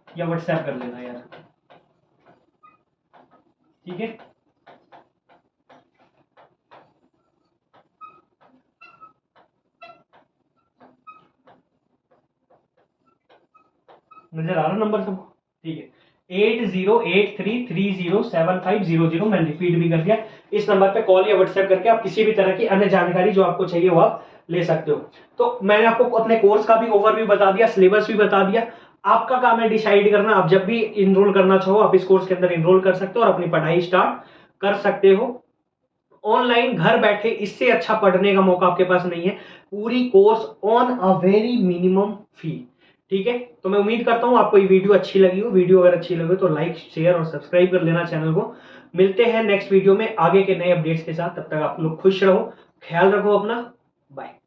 या व्हाट्सएप कर लेना यार। ठीक है, नजर आ रहा नंबर सबको? ठीक है, 8083307500। मैंने रिपीट भी कर दिया। इस नंबर पे कॉल या व्हाट्सएप करके आप किसी भी तरह की अन्य जानकारी जो आपको चाहिए वो आप ले सकते हो। तो मैंने आपको अपने कोर्स का भी ओवरव्यू बता दिया, सिलेबस भी बता दिया। आपका काम है डिसाइड करना, आप जब भी इनरोल करना चाहो आप इस कोर्स के अंदर इनरोल कर सकते हो और अपनी पढ़ाई स्टार्ट कर सकते हो ऑनलाइन घर बैठे। इससे अच्छा पढ़ने का मौका आपके पास नहीं है, पूरी course on a very minimum fee. ठीक है, तो मैं उम्मीद करता हूं आपको ये वीडियो अच्छी लगी हो। वीडियो अगर अच्छी लगी तो लाइक शेयर और सब्सक्राइब कर लेना चैनल को। मिलते हैं नेक्स्ट वीडियो में आगे के नए अपडेट्स के साथ, तब तक आप लोग खुश रहो, ख्याल रखो अपना, बाय।